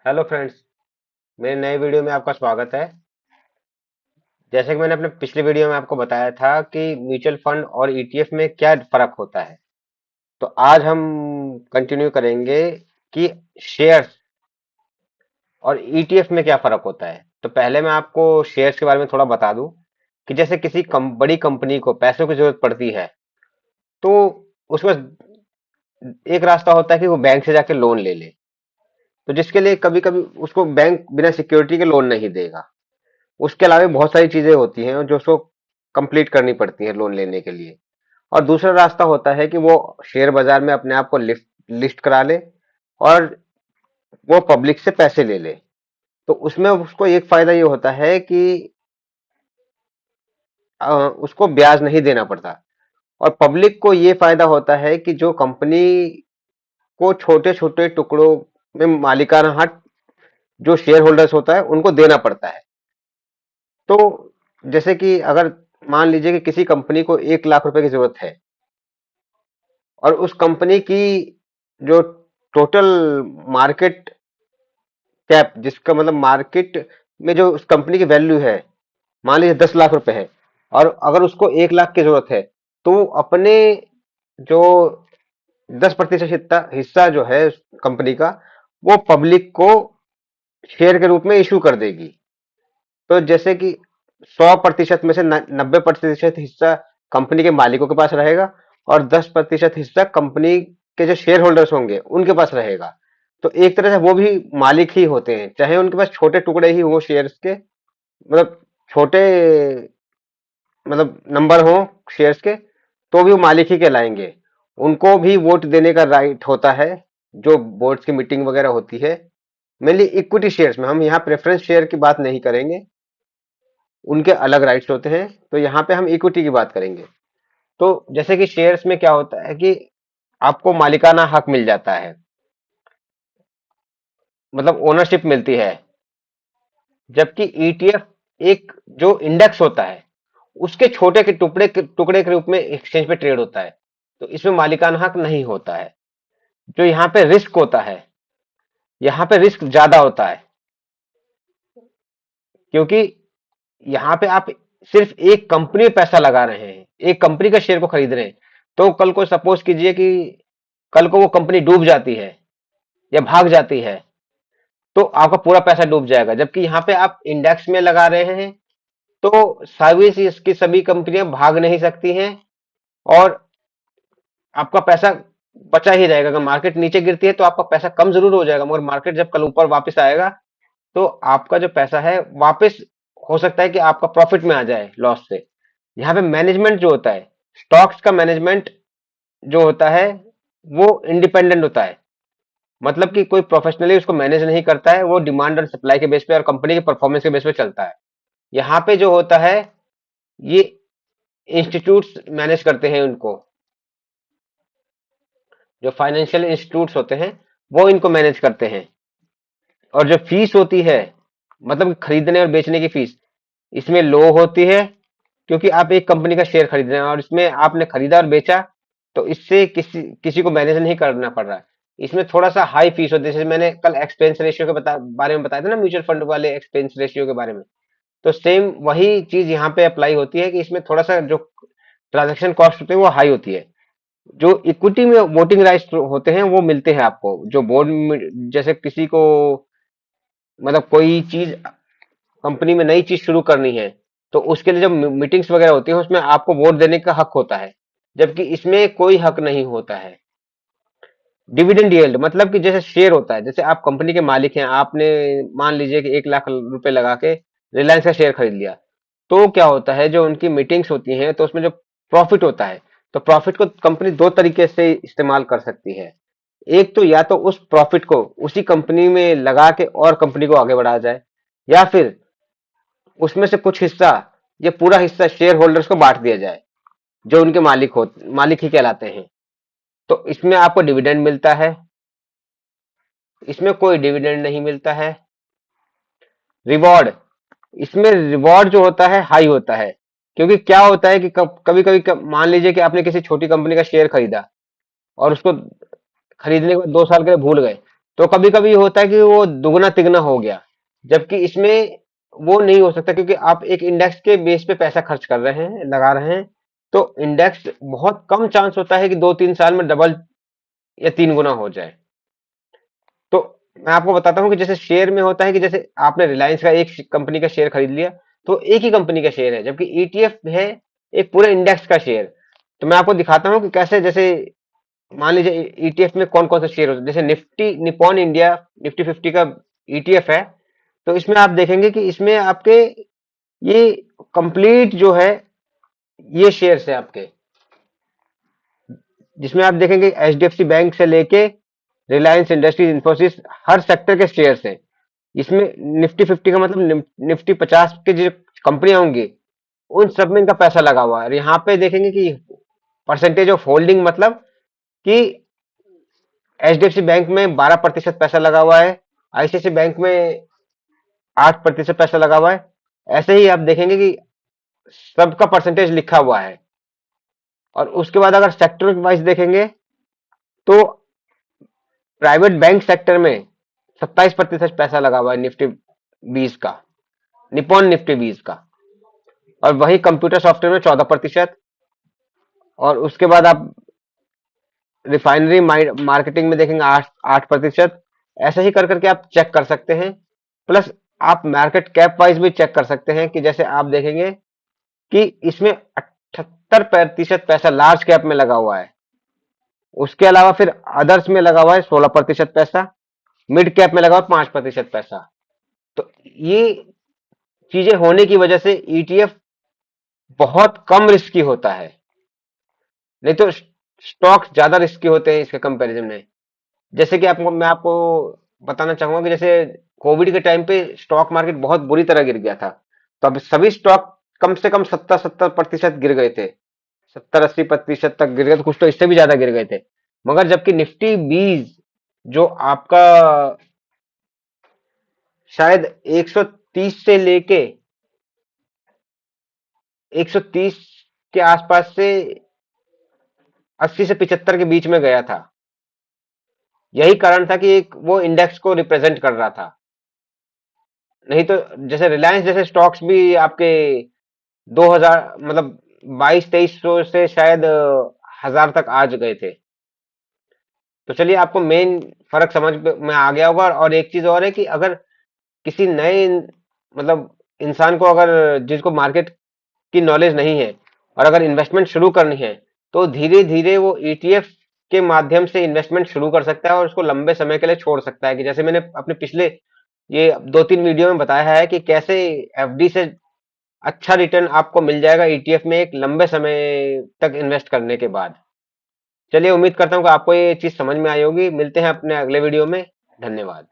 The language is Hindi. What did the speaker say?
Hello friends. मेरे नए वीडियो में आपका स्वागत है। जैसे कि मैंने अपने पिछले वीडियो में आपको बताया था कि म्यूचुअल फंड और ईटीएफ में क्या फर्क होता है, तो आज हम कंटिन्यू करेंगे कि शेयर्स और ईटीएफ में क्या फर्क होता है। तो पहले मैं आपको शेयर्स के बारे में थोड़ा बता दूं कि जैसे किसी बड़ी कंपनी को पैसों की जरूरत पड़ती है, तो उसमें एक रास्ता होता है कि वो बैंक से जाके लोन ले ले। तो जिसके लिए कभी कभी उसको बैंक बिना सिक्योरिटी के लोन नहीं देगा। उसके अलावा बहुत सारी चीजें होती हैं जो उसको कंप्लीट करनी पड़ती है लोन लेने के लिए। और दूसरा रास्ता होता है कि वो शेयर बाजार में अपने आप को लिस्ट लिस्ट करा ले और वो पब्लिक से पैसे ले ले। तो उसमें उसको एक फायदा ये होता है कि उसको ब्याज नहीं देना पड़ता। और पब्लिक को ये फायदा होता है कि जो कंपनी को छोटे छोटे टुकड़ों में मालिकाना हक जो शेयर होल्डर्स होता है उनको देना पड़ता है। तो जैसे कि अगर मान लीजिए कि किसी कंपनी को 1 लाख रुपए की जरूरत है और उस कंपनी की जो टोटल मार्केट कैप, जिसका मतलब मार्केट में जो उस कंपनी की वैल्यू है, मान लीजिए 10 लाख रुपए है, और अगर उसको 1 लाख की जरूरत है, तो वो अपने जो 10% हिस्सा हिस्सा जो है कंपनी का, वो पब्लिक को शेयर के रूप में इशू कर देगी। तो जैसे कि 100% में से 90% हिस्सा कंपनी के मालिकों के पास रहेगा और 10% हिस्सा कंपनी के जो शेयर होल्डर्स होंगे उनके पास रहेगा। तो एक तरह से वो भी मालिक ही होते हैं, चाहे उनके पास छोटे टुकड़े ही हो शेयर्स के, मतलब छोटे, मतलब नंबर हो शेयर्स के, तो भी वो मालिक ही कहलाएंगे। उनको भी वोट देने का राइट होता है जो बोर्ड्स की मीटिंग वगैरह होती है। मेनली इक्विटी शेयर्स में, हम यहाँ प्रेफरेंस शेयर की बात नहीं करेंगे, उनके अलग राइट्स होते हैं। तो यहाँ पे हम इक्विटी की बात करेंगे। तो जैसे कि शेयर्स में क्या होता है कि आपको मालिकाना हक मिल जाता है, मतलब ओनरशिप मिलती है। जबकि ईटीएफ एक जो इंडेक्स होता है उसके छोटे के टुकड़े के रूप में एक्सचेंज पे ट्रेड होता है। तो इसमें मालिकाना हक नहीं होता है। जो यहाँ पे रिस्क होता है, यहाँ पे रिस्क ज्यादा होता है, क्योंकि यहाँ पे आप सिर्फ एक कंपनी में पैसा लगा रहे हैं, एक कंपनी का शेयर को खरीद रहे हैं। तो कल को सपोज कीजिए कि कल को वो कंपनी डूब जाती है या भाग जाती है, तो आपका पूरा पैसा डूब जाएगा। जबकि यहाँ पे आप इंडेक्स में लगा रहे हैं, तो सभी इसकी सभी कंपनियां भाग नहीं सकती हैं और आपका पैसा बचा ही रहेगा। अगर मार्केट नीचे गिरती है तो आपका पैसा कम जरूर हो जाएगा, मगर मार्केट जब कल ऊपर वापस आएगा तो आपका जो पैसा है वापस हो सकता है कि आपका प्रॉफिट में आ जाए लॉस से। यहाँ पे मैनेजमेंट जो होता है, स्टॉक्स का मैनेजमेंट जो होता है, वो इंडिपेंडेंट होता है। मतलब कि कोई प्रोफेशनली उसको मैनेज नहीं करता है, वो डिमांड और सप्लाई के बेस पे और कंपनी के परफॉर्मेंस के बेस पे चलता है। यहाँ पे जो होता है, ये इंस्टीट्यूट्स मैनेज करते हैं उनको, जो फाइनेंशियल इंस्टीट्यूट्स होते हैं वो इनको मैनेज करते हैं। और जो फीस होती है, मतलब खरीदने और बेचने की फीस, इसमें लो होती है, क्योंकि आप एक कंपनी का शेयर खरीद रहे हैं और इसमें आपने खरीदा और बेचा, तो इससे किसी किसी को मैनेज नहीं करना पड़ रहा है। इसमें थोड़ा सा हाई फीस होती है। जैसे मैंने कल एक्सपेंस रेशियो के बारे में बताया था ना, म्यूचुअल फंड वाले एक्सपेंस रेशियो के बारे में। तो सेम वही चीज यहाँ पे अप्लाई होती है कि इसमें थोड़ा सा जो ट्रांजेक्शन कॉस्ट होते हैं वो हाई होती है। जो इक्विटी में वोटिंग राइट्स होते हैं वो मिलते हैं आपको, जो बोर्ड में, जैसे किसी को मतलब कोई चीज कंपनी में नई चीज शुरू करनी है, तो उसके लिए जब मीटिंग्स वगैरह होती है उसमें आपको वोट देने का हक होता है। जबकि इसमें कोई हक नहीं होता है। डिविडेंड यील्ड मतलब कि जैसे शेयर होता है, जैसे आप कंपनी के मालिक हैं, आपने मान लीजिए कि 1 लाख रुपए लगा के रिलायंस का शेयर खरीद लिया। तो क्या होता है, जो उनकी मीटिंग्स होती हैं तो उसमें जो प्रॉफिट होता है, तो प्रॉफिट को कंपनी दो तरीके से इस्तेमाल कर सकती है। एक तो या तो उस प्रॉफिट को उसी कंपनी में लगा के और कंपनी को आगे बढ़ाया जाए, या फिर उसमें से कुछ हिस्सा या पूरा हिस्सा शेयर होल्डर्स को बांट दिया जाए, जो उनके मालिक ही कहलाते हैं। तो इसमें आपको डिविडेंड मिलता है, इसमें कोई डिविडेंड नहीं मिलता है। रिवॉर्ड, इसमें रिवॉर्ड जो होता है हाई होता है, क्योंकि क्या होता है कि कभी कभी मान लीजिए कि आपने किसी छोटी कंपनी का शेयर खरीदा और उसको खरीदने के बाद 2 साल के लिए भूल गए, तो कभी कभी होता है कि वो दुगना तिगना हो गया, जबकि इसमें वो नहीं हो सकता, क्योंकि आप एक इंडेक्स के बेस पे पैसा खर्च कर रहे हैं, लगा रहे हैं। तो इंडेक्स बहुत कम चांस होता है कि 2-3 साल में डबल या 3 गुना हो जाए। तो मैं आपको बताता हूँ कि जैसे शेयर में होता है कि जैसे आपने रिलायंस का एक कंपनी का शेयर खरीद लिया, तो एक ही कंपनी का शेयर है, जबकि ईटीएफ है एक पूरे इंडेक्स का शेयर। तो मैं आपको दिखाता हूँ कि कैसे, जैसे मान लीजिए ईटीएफ में कौन कौन से शेयर होते हैं। जैसे निफ्टी निपॉन इंडिया निफ्टी 50 का ईटीएफ है, तो इसमें आप देखेंगे कि इसमें आपके ये कंप्लीट जो है ये शेयर्स है आपके, जिसमें आप देखेंगे एचडीएफसी बैंक से लेके रिलायंस इंडस्ट्रीज, इंफोसिस, हर सेक्टर के शेयर्स हैं इसमें। निफ्टी 50 का मतलब निफ्टी 50 के जो कंपनियां होंगी उन सब में इनका पैसा लगा हुआ है। और यहाँ पे देखेंगे कि परसेंटेज ऑफ होल्डिंग, मतलब कि एचडीएफसी बैंक में 12% पैसा लगा हुआ है, आईसीआईसी बैंक में 8% पैसा लगा हुआ है। ऐसे ही आप देखेंगे कि सबका परसेंटेज लिखा हुआ है। और उसके बाद अगर सेक्टर वाइज देखेंगे, तो प्राइवेट बैंक सेक्टर में 27% पैसा लगा हुआ है निफ्टी 20 का, निपॉन निफ्टी 20 का। और वही कंप्यूटर सॉफ्टवेयर में 14%। और उसके बाद आप रिफाइनरी मार्केटिंग में देखेंगे 8%। ऐसे ही कर करके आप चेक कर सकते हैं। प्लस आप मार्केट कैप वाइज भी चेक कर सकते हैं कि जैसे आप देखेंगे कि इसमें 78% पैसा लार्ज कैप में लगा हुआ है। उसके अलावा फिर अदर्स में लगा हुआ है 16% पैसा, मिड कैप में लगा हुआ है 5% पैसा। तो ये चीजें होने की वजह से ईटीएफ बहुत कम रिस्की होता है। नहीं तो स्टॉक्स ज्यादा रिस्की होते हैं इसके कंपैरिजन में। जैसे कि आपको मैं आपको बताना चाहूंगा कि जैसे कोविड के टाइम पे स्टॉक मार्केट बहुत बुरी तरह गिर गया था। तो अब सभी स्टॉक कम से कम 70-70% गिर गए थे, 70-80% तक गिर गए थे, कुछ तो इससे भी ज्यादा गिर गए थे। मगर जबकि निफ्टी 20 जो आपका शायद 130 से लेके 130 के आसपास से 80 से 75 के बीच में गया था। यही कारण था कि एक वो इंडेक्स को रिप्रेजेंट कर रहा था। नहीं तो जैसे रिलायंस जैसे स्टॉक्स भी आपके 2000 मतलब 2200-2300 से शायद 1000 तक आज गए थे। तो चलिए आपको मेन फर्क समझ में आ गया होगा। और एक चीज और है कि अगर किसी नए मतलब इंसान को, अगर जिसको मार्केट की नॉलेज नहीं है और अगर इन्वेस्टमेंट शुरू करनी है, तो धीरे धीरे वो ईटीएफ के माध्यम से इन्वेस्टमेंट शुरू कर सकता है और उसको लंबे समय के लिए छोड़ सकता है। कि जैसे मैंने अपने पिछले ये 2-3 वीडियो में बताया है कि कैसे एफडी से अच्छा रिटर्न आपको मिल जाएगा ईटीएफ में एक लंबे समय तक इन्वेस्ट करने के बाद। चलिए उम्मीद करता हूँ कि आपको ये चीज समझ में आई होगी। मिलते हैं अपने अगले वीडियो में। धन्यवाद।